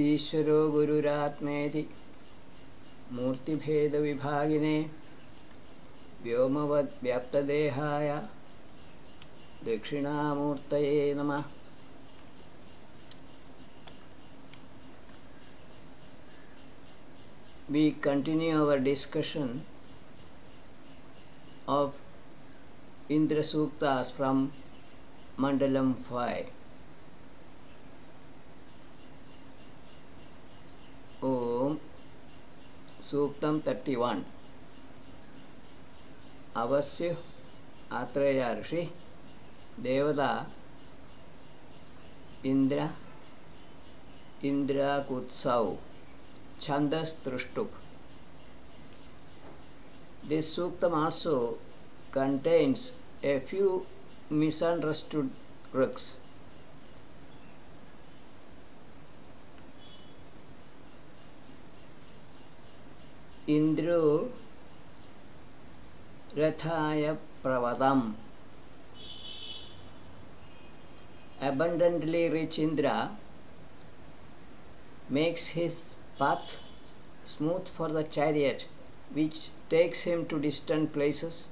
ईश्वरो गुरुरात्मेति मूर्तिभेदविभागिने व्योमवद्व्याप्तदेहाय दक्षिणामूर्तये नमः। We continue our discussion of Indra Suktas from Mandalam 5. Om Suktam 31. Avasya Atreya Rishi Devada Indra Kutsau Chandas Trustuk. This Suktam also contains a few misunderstood ruks. Indro Rathaya Pravadam. Abundantly rich Indra makes his path smooth for the chariot which takes him to distant places,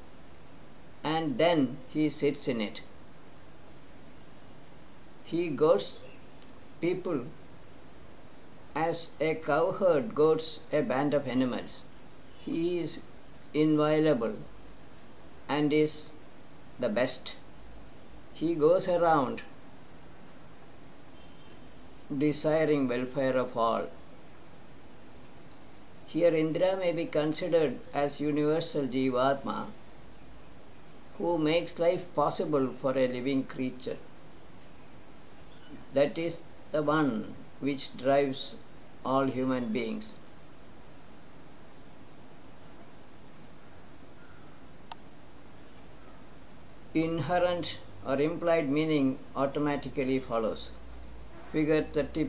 and then he sits in it. He goads people as a cowherd goads a band of animals. He is inviolable and is the best. He goes around desiring welfare of all. Here Indra may be considered as universal Jivatma who makes life possible for a living creature. That is the one which drives all human beings. Inherent or implied meaning automatically follows. Figure 30,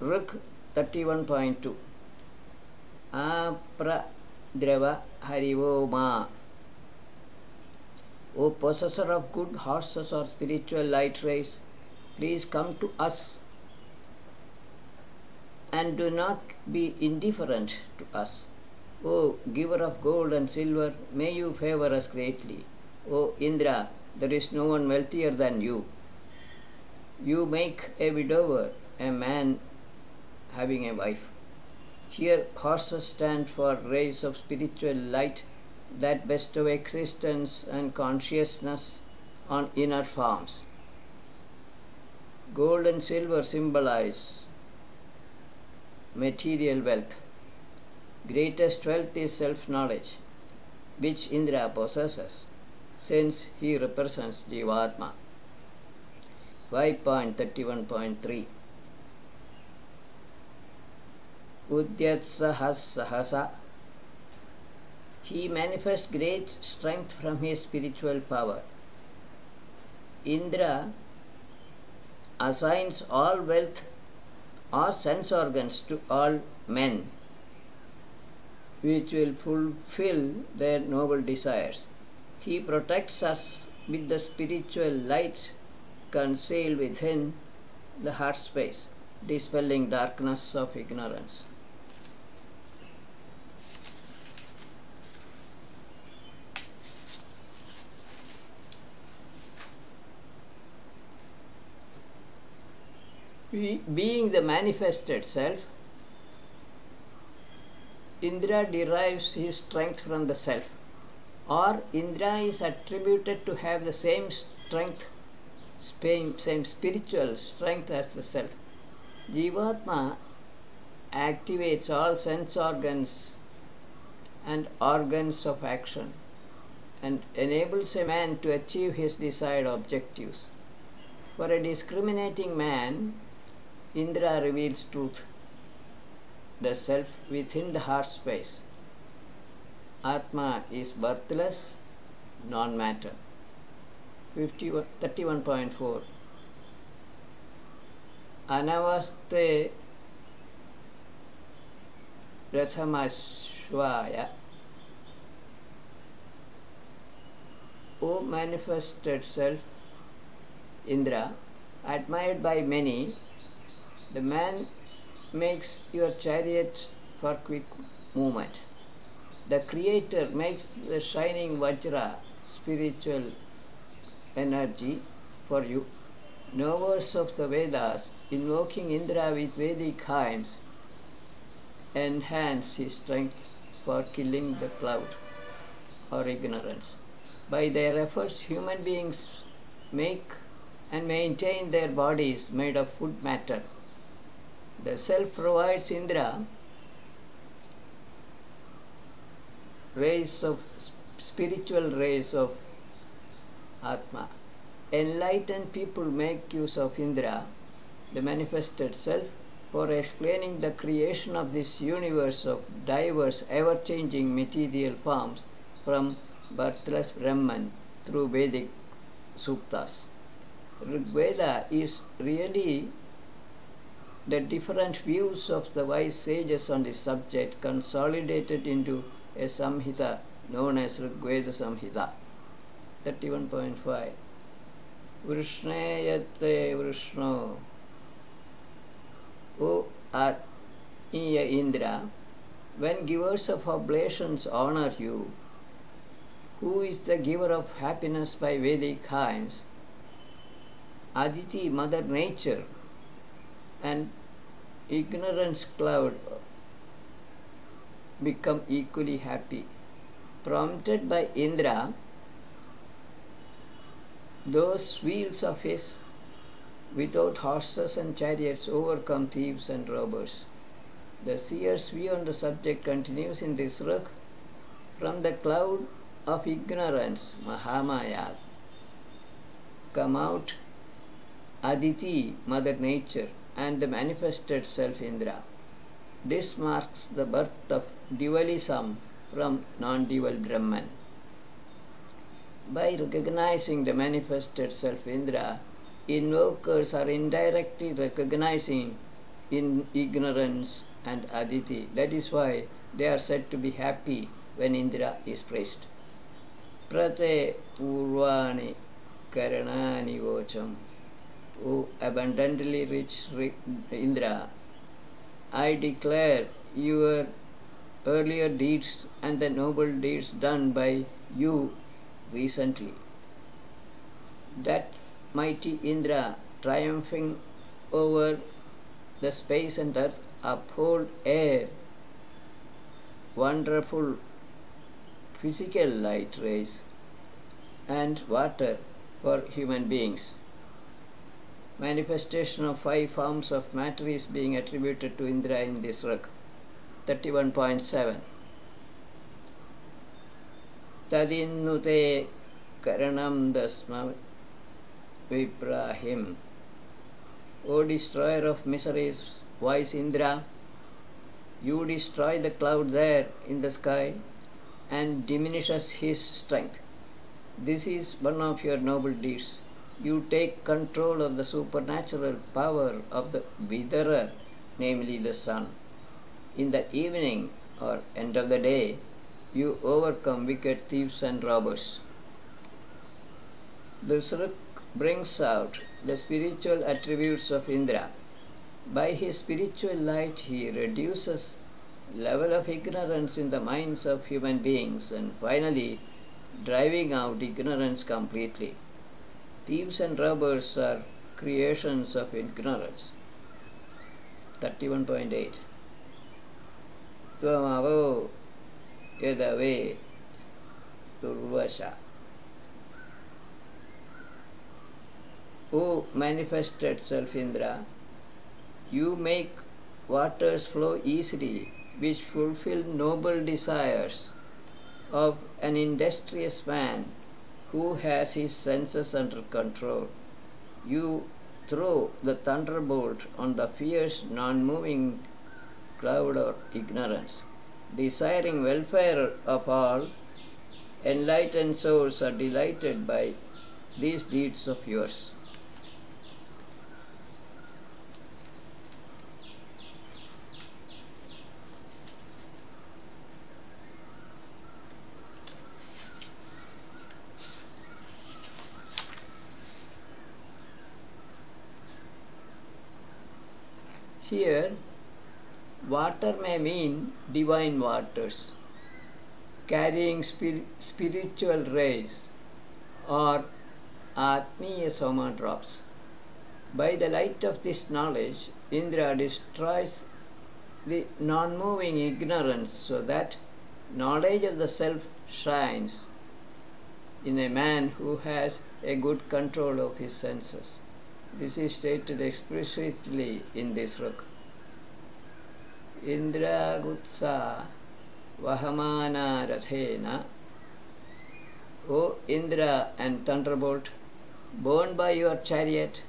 Ruk 31.2. Apradrava Harivoma. O possessor of good horses or spiritual light rays, please come to us and do not be indifferent to us. O giver of gold and silver, may you favor us greatly. O Indra, there is no one wealthier than you. You make a widower a man having a wife. Here horses stand for rays of spiritual light that bestow existence and consciousness on inner forms. Gold and silver symbolize material wealth. Greatest wealth is self-knowledge, which Indra possesses, since he represents Jivatma. 5.31.3. Udyatsahas Sahasa. He manifests great strength from his spiritual power. Indra assigns all wealth or sense organs to all men, which will fulfill their noble desires. He protects us with the spiritual light concealed within the heart space, dispelling darkness of ignorance. Being the manifested self, Indra derives his strength from the self, or Indra is attributed to have the same strength, same spiritual strength as the self. Jivatma activates all sense organs and organs of action and enables a man to achieve his desired objectives. For a discriminating man, Indra reveals truth, the self within the heart space. Atma is birthless, non-matter. 31.4. Anavaste Rathamashvaya. O manifested self, Indra, admired by many, The man makes your chariot for quick movement. The Creator makes the shining Vajra, spiritual energy, for you. No verse of the Vedas invoking Indra with Vedic hymns enhance his strength for killing the cloud or ignorance. By their efforts, human beings make and maintain their bodies made of food matter. The self provides Indra rays of spiritual rays of Atma. Enlightened people make use of Indra, the manifested self, for explaining the creation of this universe of diverse, ever-changing material forms from birthless Brahman through Vedic Suktas. Rigveda is really the different views of the wise sages on this subject consolidated into a Samhita known as Rigveda Samhita. 31.5 Vrishhneyate Vrishno. O Atmiya Indra, when givers of oblations honor you, who is the giver of happiness by Vedic hymns, Aditi, Mother Nature, and ignorance cloud become equally happy. Prompted by Indra, those wheels of his without horses and chariots overcome thieves and robbers. The seer's view on the subject continues in this rig. From the cloud of ignorance, Mahamaya, come out Aditi, Mother Nature, and the manifested self Indra. This marks the birth of dualism from non-dual Brahman. By recognizing the manifested self Indra, invokers are indirectly recognizing in ignorance and Aditi. That is why they are said to be happy when Indra is praised. Prate Purvani Karanani Vocham. O abundantly rich Indra, I declare your earlier deeds and the noble deeds done by you recently. That mighty Indra, triumphing over the space and earth, uphold air, wonderful physical light rays, and water for human beings. Manifestation of 5 forms of matter is being attributed to Indra in this rig. 31.7 Tadinnute Karanam Dasma Viprahim. O destroyer of miseries, wise Indra, you destroy the cloud there in the sky and diminishes his strength. This is one of your noble deeds. You take control of the supernatural power of the Vidarer, namely the sun. In the evening or end of the day, you overcome wicked thieves and robbers. This rig brings out the spiritual attributes of Indra. By his spiritual light, he reduces level of ignorance in the minds of human beings and finally driving out ignorance completely. Thieves and robbers are creations of ignorance. 31.8 Tvamavo Yadave Durvasha. O manifested self Indra, you make waters flow easily, which fulfill noble desires of an industrious man who has his senses under control. You throw the thunderbolt on the fierce, non-moving cloud or ignorance. Desiring welfare of all, enlightened souls are delighted by these deeds of yours. Here, water may mean divine waters, carrying spiritual rays, or Atmiya Soma drops. By the light of this knowledge, Indra destroys the non-moving ignorance so that knowledge of the self shines in a man who has a good control of his senses. This is stated explicitly in this ruk. Indra Gutsa Vahamana Rathena. O Indra and thunderbolt, borne by your chariot,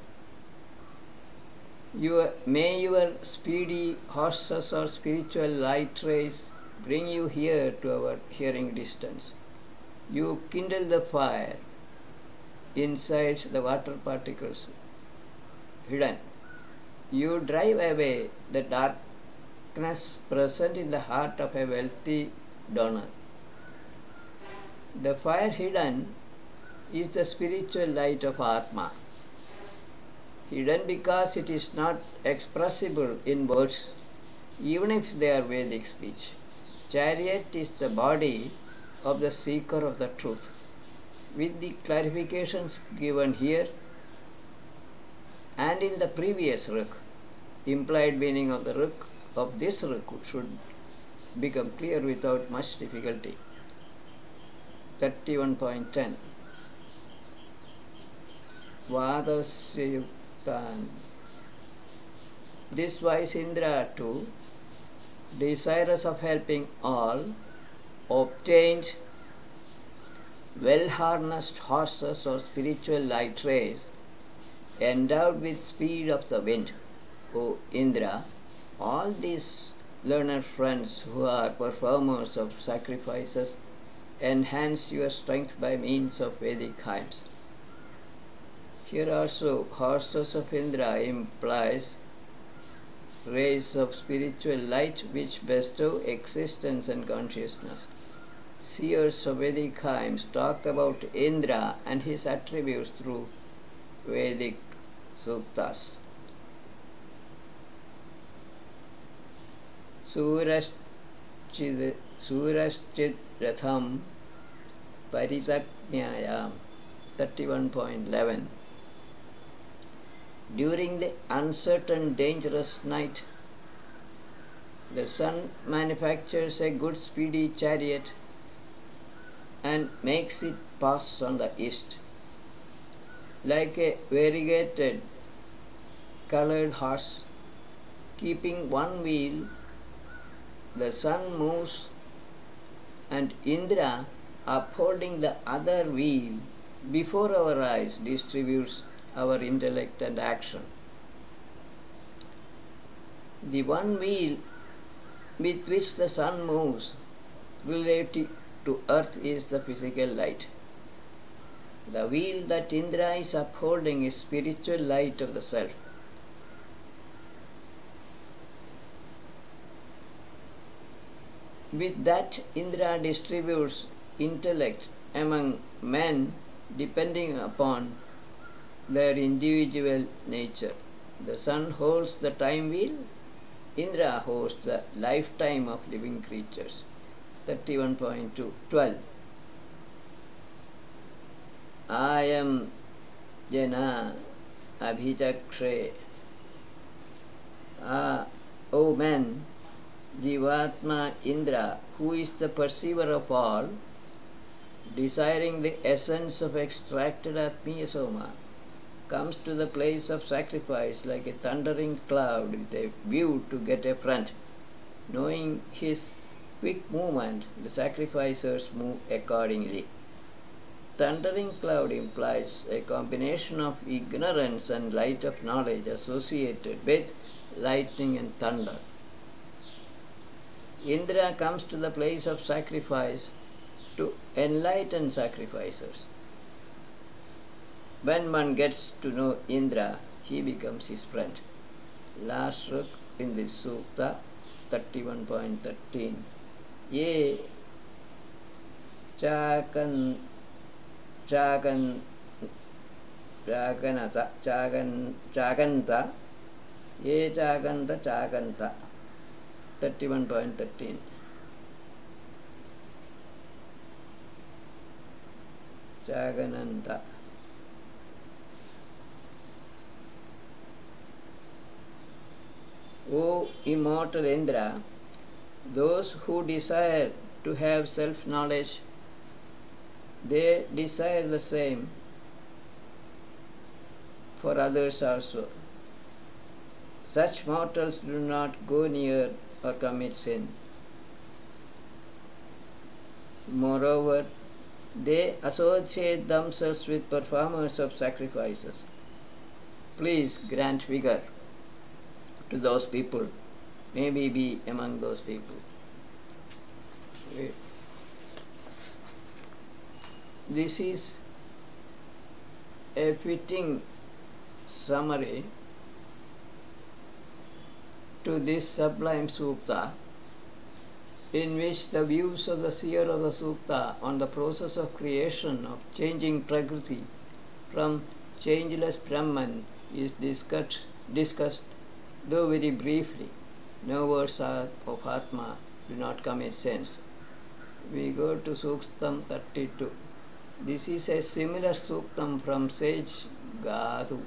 may your speedy horses or spiritual light rays bring you here to our hearing distance. You kindle the fire inside the water particles hidden. You drive away the darkness present in the heart of a wealthy donor. The fire hidden is the spiritual light of Atma. Hidden because it is not expressible in words, even if they are Vedic speech. Chariot is the body of the seeker of the truth. With the clarifications given here and in the previous ruk, implied meaning of the ruk of this ruk should become clear without much difficulty. 31.10 Vadasya Yuktan. This wise Indra too, desirous of helping all, obtained well-harnessed horses or spiritual light rays, endowed with speed of the wind. O Indra, all these learned friends who are performers of sacrifices enhance your strength by means of Vedic hymns. Here also, horses of Indra implies rays of spiritual light which bestow existence and consciousness. Seers of Vedic hymns talk about Indra and his attributes through Vedic suktas. Suraschit Ratham Paritaknyayam 31.11. During the uncertain, dangerous night, the sun manufactures a good speedy chariot and makes it pass on the east. Like a variegated colored horse, keeping one wheel, the sun moves, and Indra, upholding the other wheel before our eyes, distributes our intellect and action. The one wheel with which the sun moves relative to earth is the physical light. The wheel that Indra is upholding is spiritual light of the self. With that, Indra distributes intellect among men depending upon their individual nature. The sun holds the time wheel, Indra holds the lifetime of living creatures. 31.12 Ayam Jana Abhichakshe. O man, Jivatma Indra, who is the perceiver of all, desiring the essence of extracted Atmiya Soma, comes to the place of sacrifice like a thundering cloud with a view to get a front. Knowing his quick movement, the sacrificers move accordingly. Thundering cloud implies a combination of ignorance and light of knowledge associated with lightning and thunder. Indra comes to the place of sacrifice to enlighten sacrificers. When one gets to know Indra, he becomes his friend. Last ruk in this sukta, 31.13. Ye chakanta Ye Chaganta Chaganta 31.13. Chagananta. O immortal Indra, those who desire to have self-knowledge, they desire the same for others also. Such mortals do not go near or commit sin. Moreover, they associate themselves with performers of sacrifices. Please grant vigor to those people. May we be among those people. This is a fitting summary to this sublime sukta, in which the views of the seer of the sukta on the process of creation of changing Prakriti from changeless Brahman is discussed, though very briefly. No words of Atma do not come in sense. We go to Suktam 32. This is a similar suktam from sage Gadu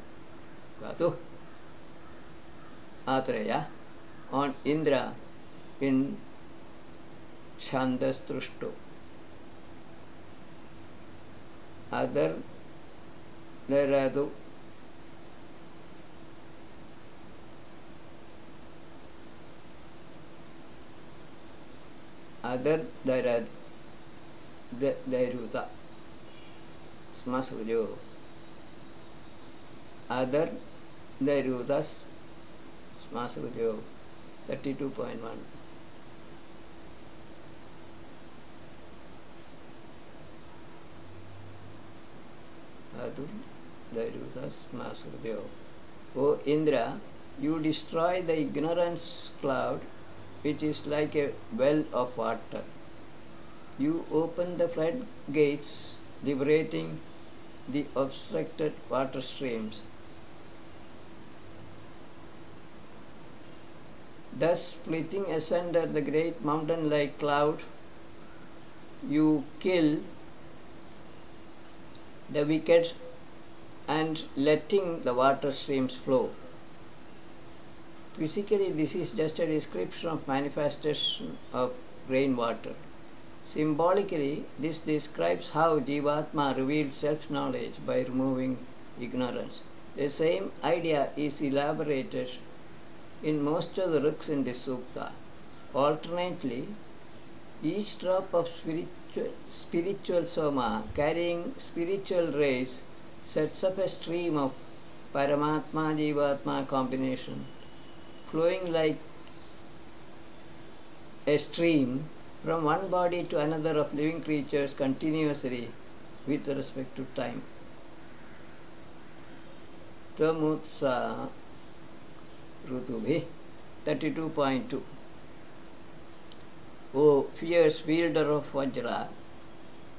Atreya on Indra in Chandas Trushtu. Other Dharadu Dairuta Smasudyo Other Dairutas Smasudyo 32.1. Adur Dairutas Smasudyo. O Indra, you destroy the ignorance cloud which is like a well of water. You open the floodgates, liberating the obstructed water streams. Thus, splitting asunder the great mountain-like cloud, you kill the wicked and letting the water streams flow. Physically, this is just a description of manifestation of rainwater. Symbolically, this describes how Jivatma reveals self-knowledge by removing ignorance. The same idea is elaborated in most of the ruks in this sukta. Alternately, each drop of spiritual soma carrying spiritual rays sets up a stream of Paramatma Jivatma combination, flowing like a stream from one body to another of living creatures continuously with respect to time. Tvamutsa Rutubhi 32.2. O fierce wielder of Vajra,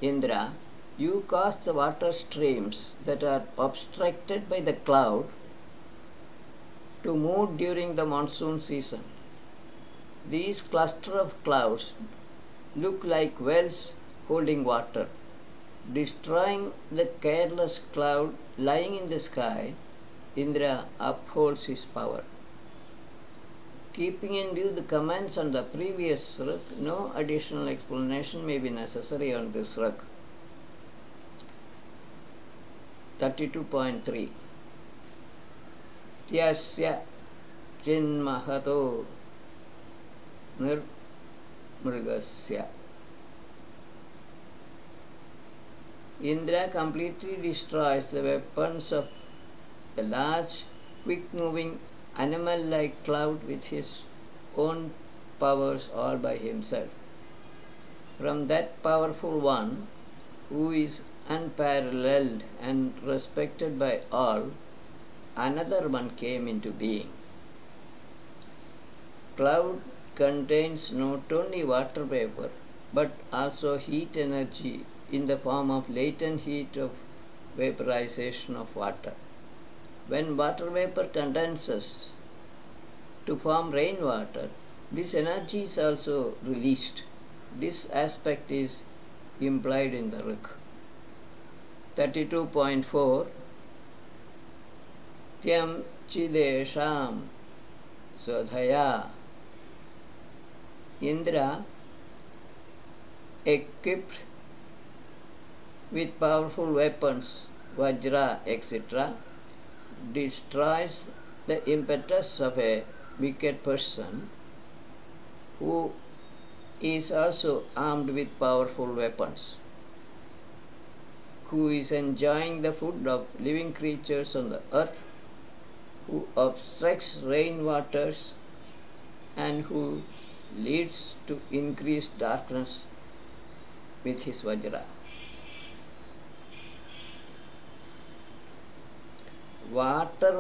Indra, you cause the water streams that are obstructed by the cloud to move during the monsoon season. These cluster of clouds look like wells holding water. Destroying the careless cloud lying in the sky, Indra upholds his power. Keeping in view the comments on the previous ruk, no additional explanation may be necessary on this ruk. 32.3. Tyasya Chinmahato Nirmrigasya. Indra completely destroys the weapons of the large, quick-moving, animal-like cloud with his own powers all by himself. From that powerful one, who is unparalleled and respected by all, another one came into being. Cloud contains not only water vapor, but also heat energy in the form of latent heat of vaporization of water. When water vapor condenses, to form rainwater, this energy is also released. This aspect is implied in the Rig. 32.4 Tyam Chidesham Swadhaya. Indra, equipped with powerful weapons, Vajra, etc., destroys the impetus of a wicked person who is also armed with powerful weapons, who is enjoying the food of living creatures on the earth, who obstructs rainwaters, and who leads to increased darkness with his Vajra. Water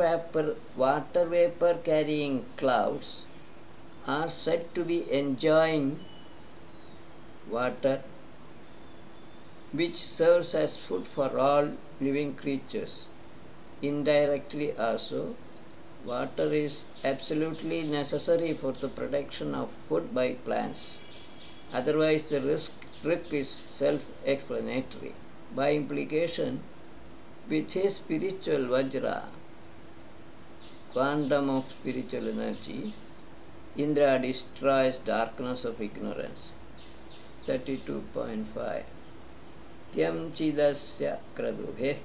vapor carrying clouds are said to be enjoying water, which serves as food for all living creatures. Indirectly also, water is absolutely necessary for the production of food by plants. Otherwise, the Rig is self-explanatory. By implication, with his spiritual Vajra, quantum of spiritual energy, Indra destroys darkness of ignorance. 32.5 Tyam Chidasya Kraduhe.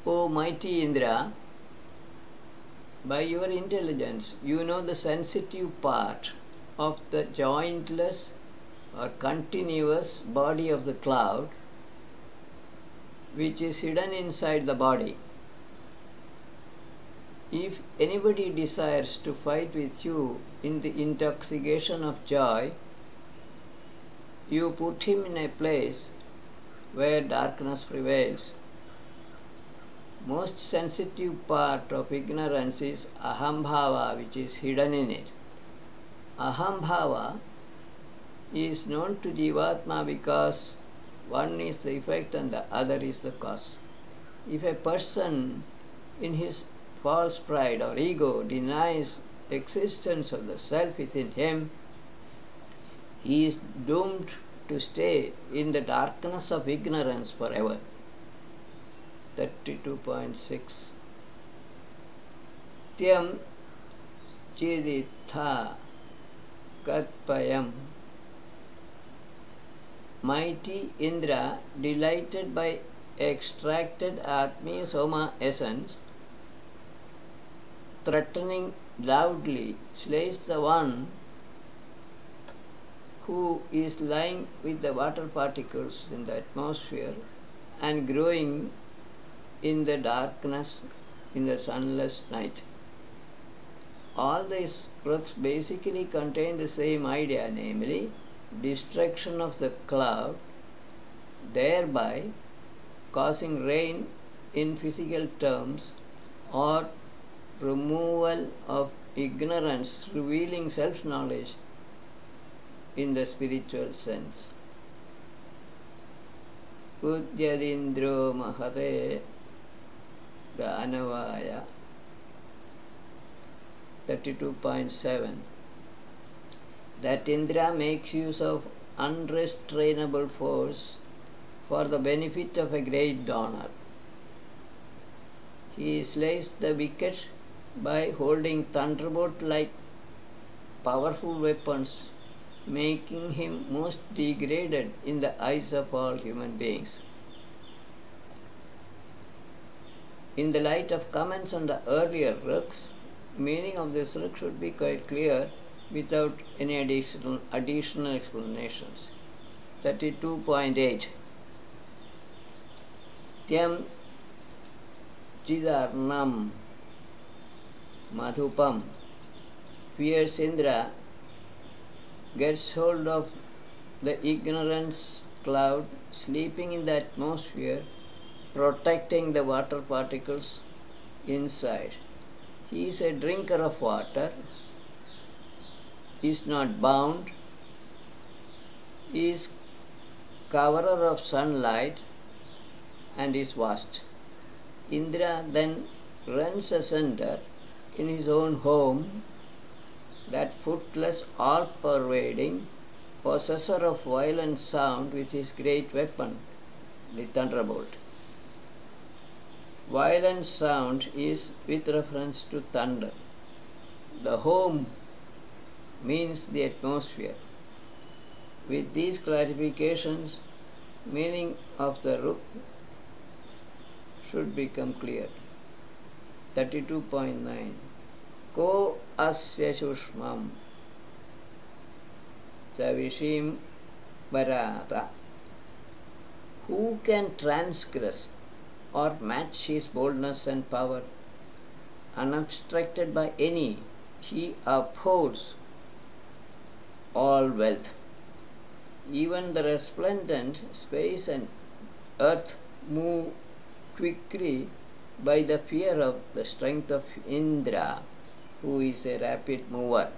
O mighty Indra, by your intelligence, you know the sensitive part of the jointless or continuous body of the cloud, which is hidden inside the body. If anybody desires to fight with you in the intoxication of joy, you put him in a place where darkness prevails. Most sensitive part of ignorance is ahambhava, which is hidden in it. Ahambhava is known to Jivatma because one is the effect and the other is the cause. If a person in his false pride or ego denies existence of the self within him, he is doomed to stay in the darkness of ignorance forever. 32.6 Tyam Chiditha Katpayam. Mighty Indra, delighted by extracted Atmiya Soma essence, threatening loudly, slays the one who is lying with the water particles in the atmosphere and growing in the darkness in the sunless night. All these Rigs basically contain the same idea, namely destruction of the cloud, thereby causing rain in physical terms, or removal of ignorance, revealing self-knowledge in the spiritual sense. Udyadindro Mahate Ganavaya. 32.7 That Indra makes use of unrestrainable force for the benefit of a great donor. He slays the wicked by holding thunderbolt-like powerful weapons, making him most degraded in the eyes of all human beings. In the light of comments on the earlier Rigs, meaning of this Rig should be quite clear without any additional explanations. 32.8 Tyam Chidarnam Madhupam. Fierce Indra gets hold of the ignorance cloud sleeping in the atmosphere, protecting the water particles, inside. He is a drinker of water, is not bound, is coverer of sunlight, and is vast. Indra then runs asunder in his own home, that footless, all-pervading possessor of violent sound with his great weapon, the thunderbolt. Violent sound is with reference to thunder. The home means the atmosphere. With these clarifications, meaning of the Ruk should become clear. 32.9 Ko asya shushmam Tavishim Bharata. Who can transgress or match his boldness and power? Unobstructed by any, he upholds all wealth. Even the resplendent space and earth move quickly by the fear of the strength of Indra, who is a rapid mover.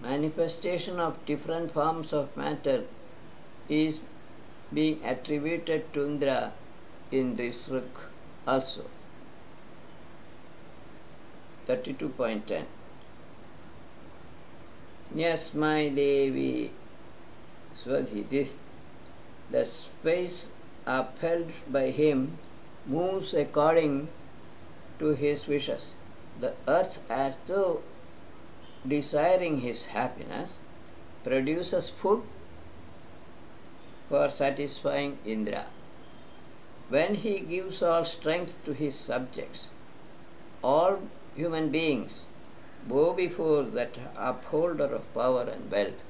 Manifestation of different forms of matter is being attributed to Indra in this Ruk also. 32.10 Nyasmai Devi Swadhiti. The space upheld by him moves according to his wishes. The earth, as though desiring his happiness, produces food for satisfying Indra. When he gives all strength to his subjects, all human beings bow before that upholder of power and wealth.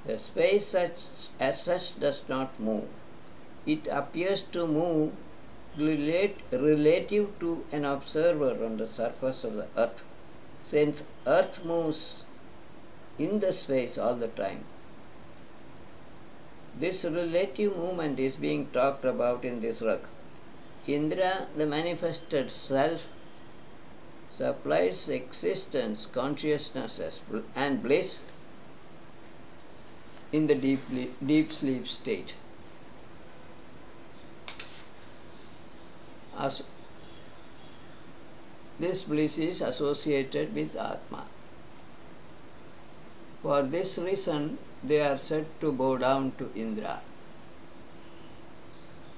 The space as such does not move. It appears to move relative to an observer on the surface of the earth, since earth moves in the space all the time. This relative movement is being talked about in this Ruk. Indra, the manifested self, supplies existence, consciousness and bliss in the deep sleep state. As this bliss is associated with Atma. For this reason, they are said to bow down to Indra.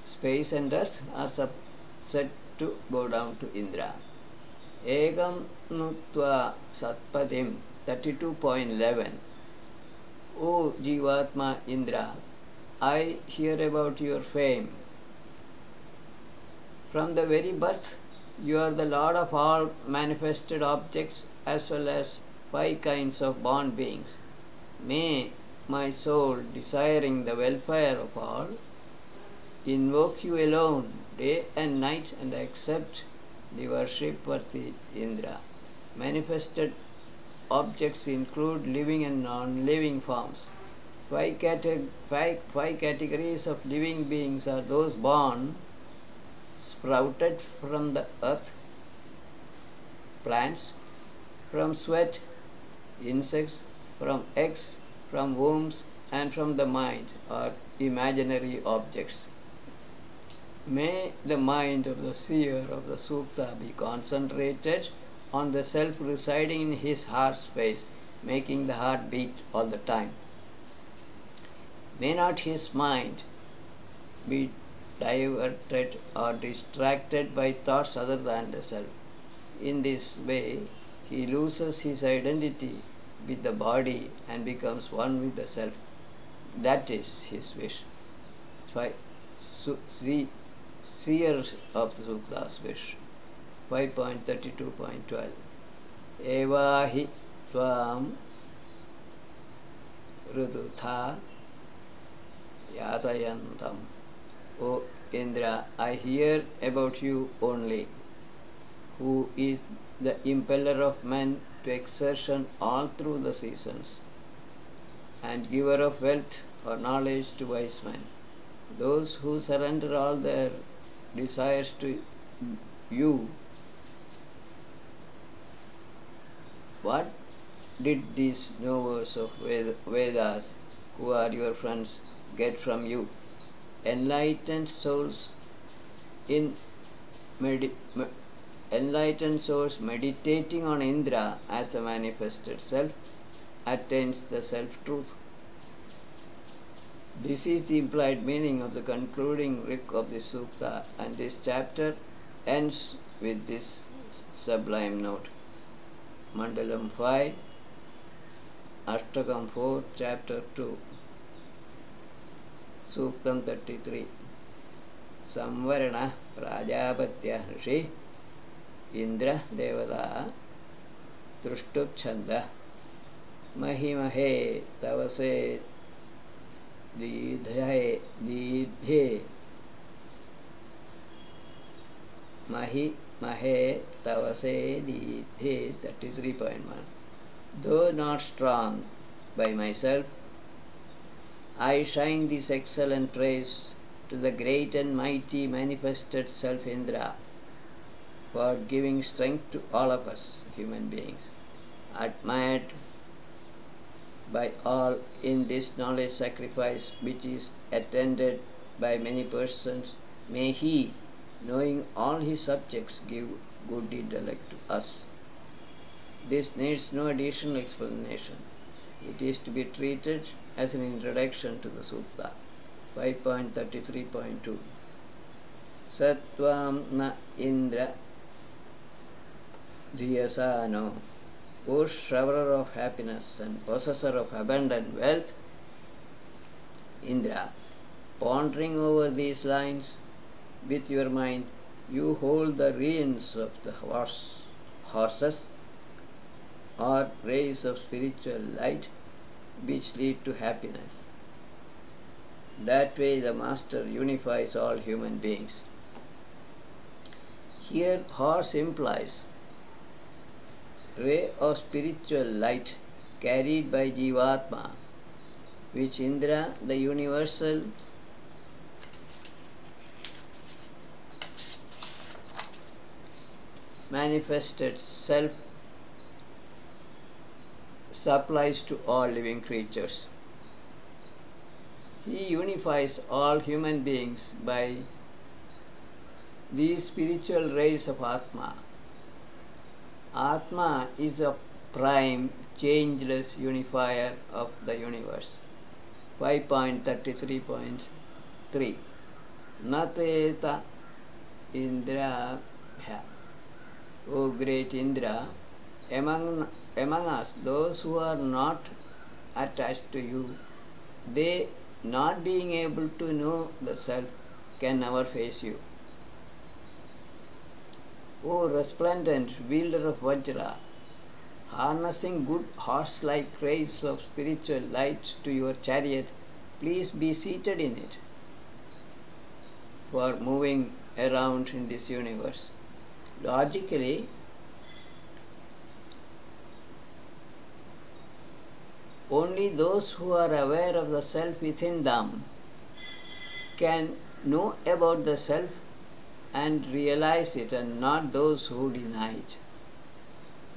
Space and earth are said to bow down to Indra. Egam Nutva Satpadim 32.11 O Jivatma Indra, I hear about your fame. From the very birth, you are the Lord of all manifested objects as well as 5 kinds of born beings. May my soul, desiring the welfare of all, invoke you alone day and night and accept the worship-worthy Indra. Manifested objects include living and non-living forms. 5 categories of living beings are those born, sprouted from the earth, plants, from sweat, insects, from eggs, from wombs, and from the mind, or imaginary objects. May the mind of the seer of the Sukta be concentrated on the self residing in his heart space, making the heart beat all the time. May not his mind be diverted or distracted by thoughts other than the self. In this way, he loses his identity with the body and becomes one with the self. That is his wish. Seers of the Sukta's wish. 5.32.12 Evahi Tvam Rudutha Yatayantam. O Indra, I hear about you only, who is the impeller of men to exertion all through the seasons, and giver of wealth or knowledge to wise men. Those who surrender all their desires to you, what did these knowers of Vedas, who are your friends, get from you? Enlightened souls in enlightened souls meditating on Indra as the manifested self attains the self-truth. This is the implied meaning of the concluding rik of this sukta, and this chapter ends with this sublime note. Mandalam 5, Ashtakam 4, Chapter 2, Suktam 33. Samvarana Prajapatya Rishi Indra Devata Trushtub Chanda Mahimahe Tavase Didhe Mahe Tavase Didhe 33.1. Though not strong by myself, I shine this excellent praise to the great and mighty manifested self Indra for giving strength to all of us human beings, admired by all in this knowledge sacrifice which is attended by many persons. May he, knowing all his subjects, give good intellect to us. This needs no additional explanation. It is to be treated as an introduction to the Sutta. 5.33.2. Sattvam na Indra Dhyasano, O shower of happiness and possessor of abundant wealth, Indra, pondering over these lines with your mind, you hold the reins of the horses or rays of spiritual light which lead to happiness. That way the Master unifies all human beings. Here horse implies ray of spiritual light carried by Jivatma, which Indra, the universal manifested self, supplies to all living creatures. He unifies all human beings by these spiritual rays of Atma. Atma is the prime, changeless unifier of the universe. 5.33.3. Nateta Indra, O great Indra, among us, those who are not attached to you, they, not being able to know the self, can never face you. O resplendent wielder of Vajra, harnessing good horse-like rays of spiritual light to your chariot, please be seated in it for moving around in this universe. Logically, only those who are aware of the self within them can know about the self and realize it, and not those who deny it.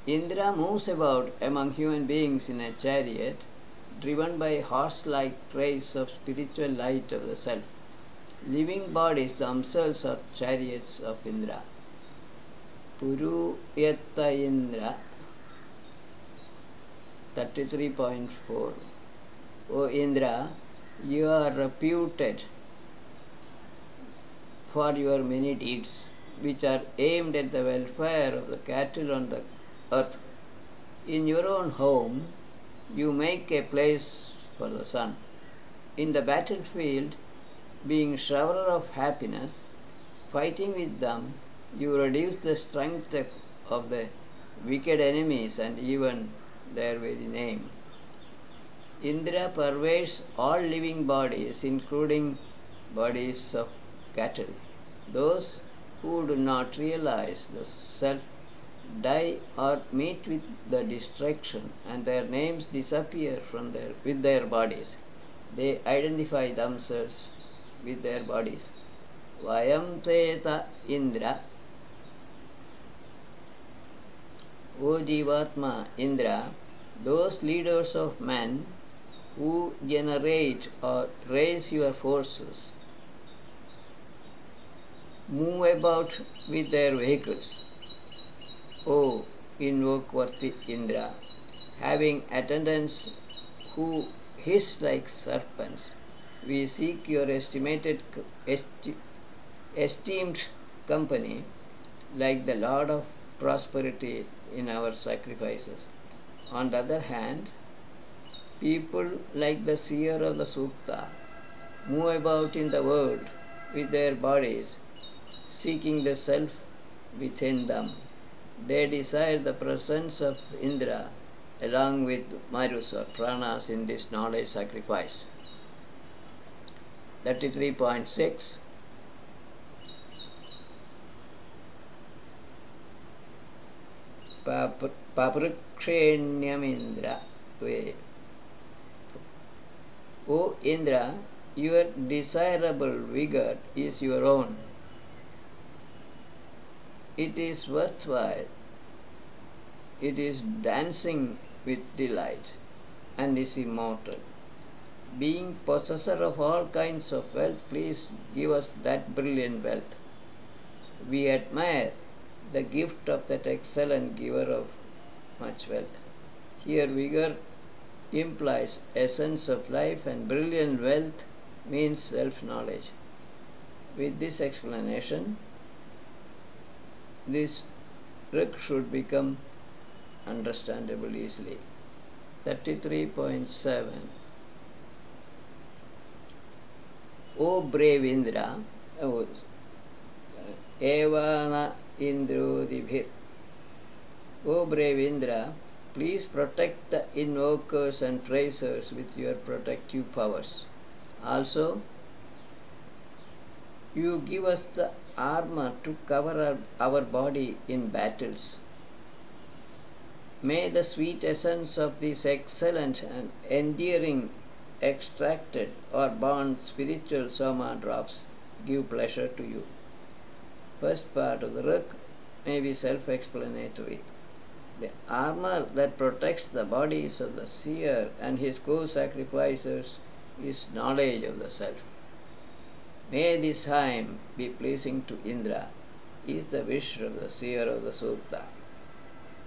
Indra moves about among human beings in a chariot, driven by horse-like rays of spiritual light of the self. Living bodies themselves are chariots of Indra. Puruyatta Indra 33.4. O Indra, you are reputed for your many deeds, which are aimed at the welfare of the cattle on the earth. In your own home, you make a place for the sun. In the battlefield, being shower of happiness, fighting with them, you reduce the strength of the wicked enemies and even their very name. Indra pervades all living bodies, including bodies of cattle. Those who do not realize the self die or meet with the destruction, and their names disappear with their bodies. They identify themselves with their bodies. Vayam Teta Indra. O Jivatma Indra, those leaders of men who generate or raise your forces move about with their vehicles. O invoke-worthy Indra, having attendants who hiss like serpents, we seek your esteemed company like the Lord of prosperity in our sacrifices. On the other hand, people like the seer of the Sukta move about in the world with their bodies, seeking the self within them. They desire the presence of Indra along with Marus or Pranas in this knowledge sacrifice. 33.6. Paprakshenyam Indra Tve. O Indra, your desirable vigor is your own. It is worthwhile. It is dancing with delight and is immortal. Being possessor of all kinds of wealth, please give us that brilliant wealth. We admire the gift of that excellent giver of much wealth. Here vigor implies essence of life and brilliant wealth means self-knowledge. With this explanation, this rig should become understandable easily. 33.7. O brave Indra, Evana Indrodibhir. O brave Indra, please protect the invokers and praisers with your protective powers. Also, you give us the armor to cover our body in battles. May the sweet essence of this excellent and endearing extracted or bound spiritual soma drops give pleasure to you. First part of the Rig may be self-explanatory. The armor that protects the bodies of the seer and his co-sacrificers is knowledge of the self. May this hymn be pleasing to Indra, is the wish of the seer of the Sukta.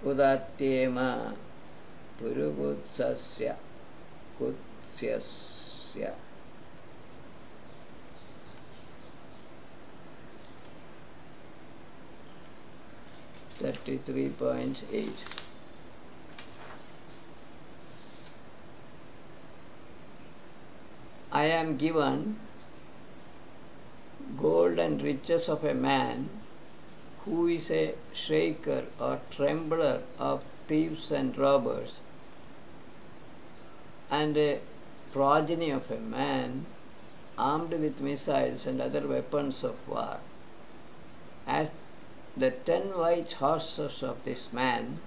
Udatyema Puruvutsasya Kutsyasya. .8. I am given gold and riches of a man who is a shaker or trembler of thieves and robbers, and a progeny of a man armed with missiles and other weapons of war. As the 10 white horses of this man,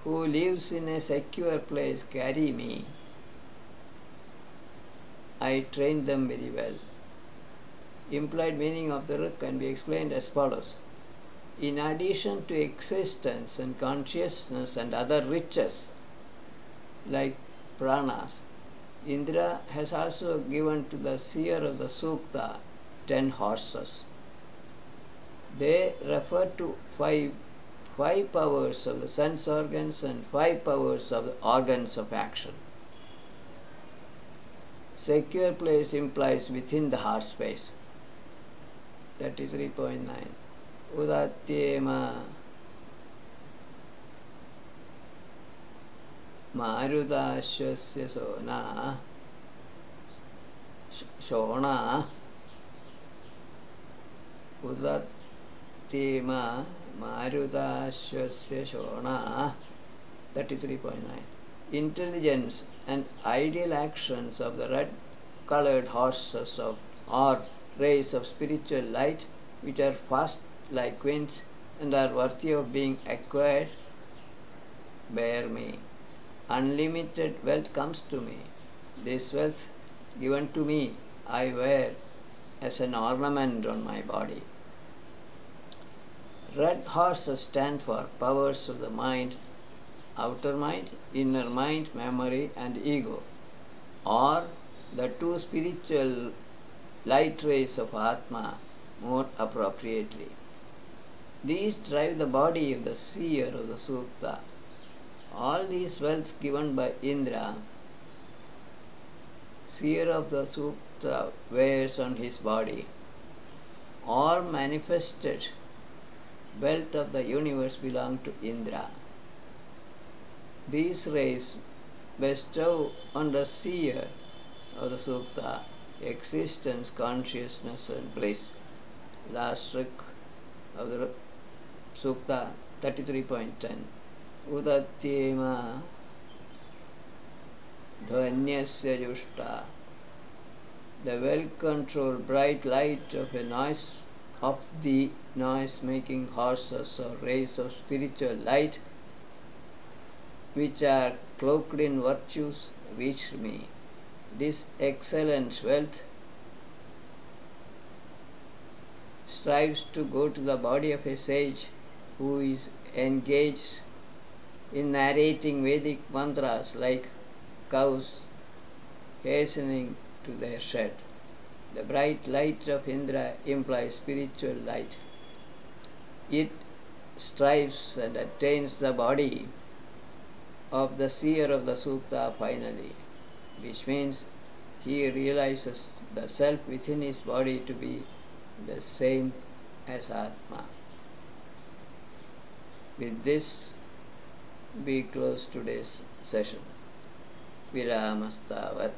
who lives in a secure place, carry me, I train them very well. Implied meaning of the Rig can be explained as follows. In addition to existence and consciousness and other riches like pranas, Indra has also given to the seer of the Sukta 10 horses. They refer to five powers of the sense organs and 5 powers of the organs of action. Secure place implies within the heart space. 33.9. Udatyema Marudashwasya Shona Udatyema Marudashwasya Shona. 33.9. Intelligence and ideal actions of the red-colored horses or rays of spiritual light, which are fast like winds and are worthy of being acquired, bear me. Unlimited wealth comes to me. This wealth given to me I wear as an ornament on my body. Red horses stand for powers of the mind, outer mind, inner mind, memory and ego, or the two spiritual light rays of Atma more appropriately. These drive the body of the seer of the Sukta. All these wealth given by Indra, seer of the Sukta wears on his body. All manifested wealth of the universe belong to Indra. These rays bestow on the seer of the Sukta existence, consciousness and bliss. Last trick of the Sukta 33.10. Udatyema dhvanyasya jushta. The well-controlled bright light of the noise-making horses or rays of spiritual light, which are cloaked in virtues, reached me. This excellent wealth strives to go to the body of a sage who is engaged in narrating Vedic mantras like cows hastening to their shed. The bright light of Indra implies spiritual light. It strives and attains the body of the seer of the Sukta finally, which means he realizes the self within his body to be the same as Atma. With this, we close today's session. Viramastavat.